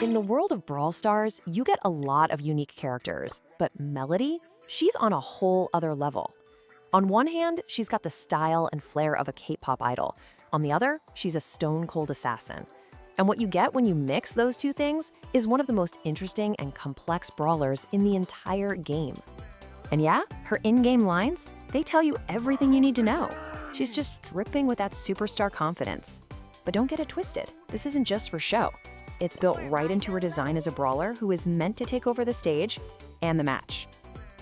In the world of Brawl Stars, you get a lot of unique characters, but Melody, she's on a whole other level. On one hand, she's got the style and flair of a K-pop idol. On the other, she's a stone-cold assassin. And what you get when you mix those two things is one of the most interesting and complex brawlers in the entire game. And yeah, her in-game lines, they tell you everything you need to know. She's just dripping with that superstar confidence. But don't get it twisted, this isn't just for show. It's built right into her design as a brawler who is meant to take over the stage and the match.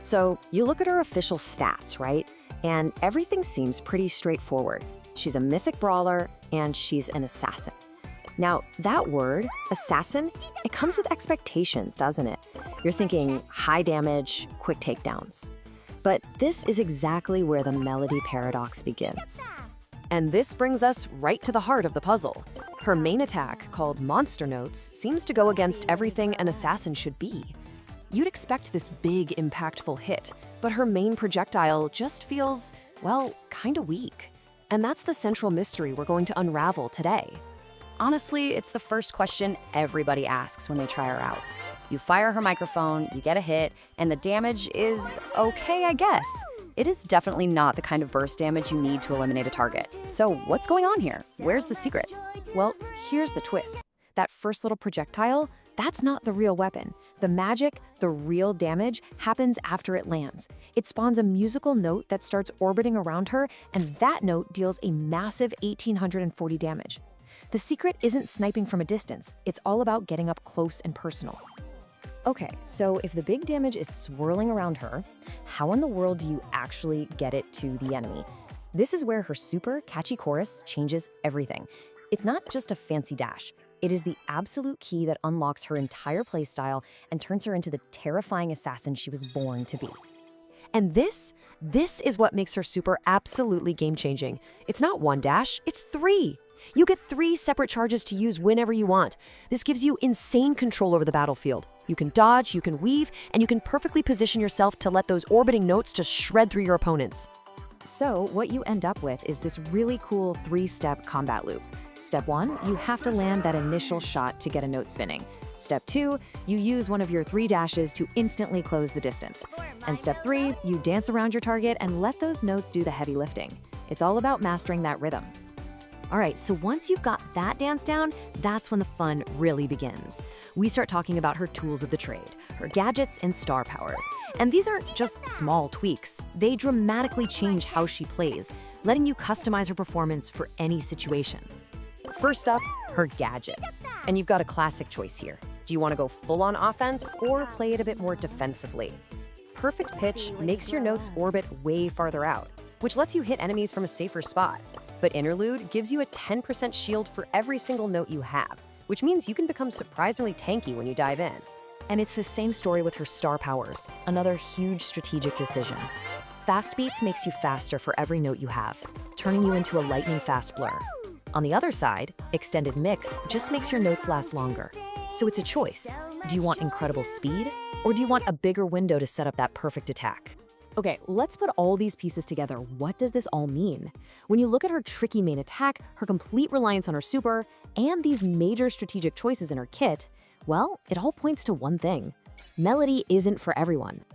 So you look at her official stats, right? And everything seems pretty straightforward. She's a mythic brawler and she's an assassin. Now, that word, assassin, it comes with expectations, doesn't it? You're thinking high damage, quick takedowns. But this is exactly where the Melody paradox begins. And this brings us right to the heart of the puzzle. Her main attack, called Monster Notes, seems to go against everything an assassin should be. You'd expect this big, impactful hit, but her main projectile just feels, well, kinda weak. And that's the central mystery we're going to unravel today. Honestly, it's the first question everybody asks when they try her out. You fire her microphone, you get a hit, and the damage is okay, I guess. It is definitely not the kind of burst damage you need to eliminate a target. So what's going on here? Where's the secret? Well, here's the twist. That first little projectile, that's not the real weapon. The magic, the real damage, happens after it lands. It spawns a musical note that starts orbiting around her, and that note deals a massive 1,840 damage. The secret isn't sniping from a distance. It's all about getting up close and personal. Okay, so if the big damage is swirling around her, how in the world do you actually get it to the enemy? This is where her super catchy chorus changes everything. It's not just a fancy dash. It is the absolute key that unlocks her entire playstyle and turns her into the terrifying assassin she was born to be. And this is what makes her super absolutely game-changing. It's not one dash, it's 3. You get 3 separate charges to use whenever you want. This gives you insane control over the battlefield. You can dodge, you can weave, and you can perfectly position yourself to let those orbiting notes just shred through your opponents. So what you end up with is this really cool 3-step combat loop. Step 1, you have to land that initial shot to get a note spinning. Step 2, you use one of your 3 dashes to instantly close the distance. And step 3, you dance around your target and let those notes do the heavy lifting. It's all about mastering that rhythm. All right, so once you've got that dance down, that's when the fun really begins. We start talking about her tools of the trade, her gadgets and star powers. And these aren't just small tweaks. They dramatically change how she plays, letting you customize her performance for any situation. First up, her gadgets. And you've got a classic choice here. Do you want to go full-on offense or play it a bit more defensively? Perfect pitch makes your notes orbit way farther out, which lets you hit enemies from a safer spot. But Interlude gives you a 10% shield for every single note you have, which means you can become surprisingly tanky when you dive in. And it's the same story with her star powers, another huge strategic decision. Fast Beats makes you faster for every note you have, turning you into a lightning-fast blur. On the other side, Extended Mix just makes your notes last longer. So it's a choice. Do you want incredible speed, or do you want a bigger window to set up that perfect attack? Okay, let's put all these pieces together. What does this all mean? When you look at her tricky main attack, her complete reliance on her super, and these major strategic choices in her kit, well, it all points to one thing. Melody isn't for everyone.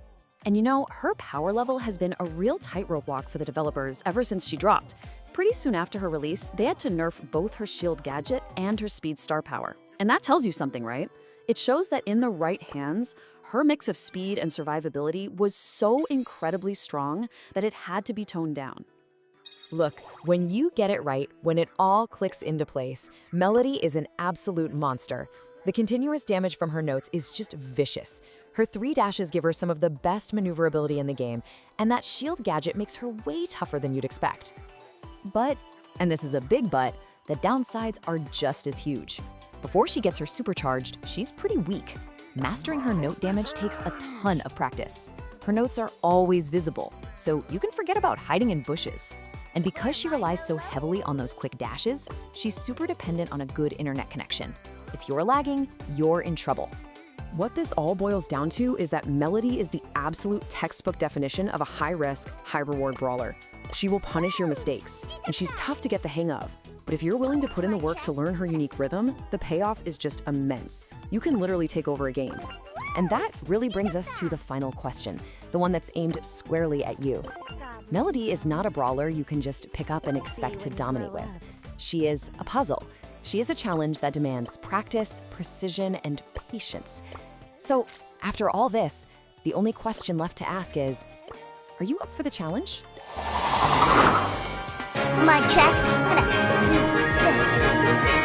And you know, her power level has been a real tightrope walk for the developers ever since she dropped. Pretty soon after her release, they had to nerf both her shield gadget and her speed star power. And that tells you something, right? It shows that in the right hands, her mix of speed and survivability was so incredibly strong that it had to be toned down. Look, when you get it right, when it all clicks into place, Melody is an absolute monster. The continuous damage from her notes is just vicious. Her 3 dashes give her some of the best maneuverability in the game, and that shield gadget makes her way tougher than you'd expect. But, and this is a big but, the downsides are just as huge. Before she gets her supercharged, she's pretty weak. Mastering her note damage takes a ton of practice. Her notes are always visible, so you can forget about hiding in bushes. And because she relies so heavily on those quick dashes, she's super dependent on a good internet connection. If you're lagging, you're in trouble. What this all boils down to is that Melody is the absolute textbook definition of a high-risk, high-reward brawler. She will punish your mistakes, and she's tough to get the hang of. But But if you're willing to put in the work to learn her unique rhythm, the payoff is just immense. You can literally take over a game. And that really brings us to the final question, the one that's aimed squarely at you. Melodie is not a brawler you can just pick up and expect to dominate with. She is a puzzle. She is a challenge that demands practice, precision, and patience. So, after all this, the only question left to ask is, are you up for the challenge? Mic check. 1, 2, 3.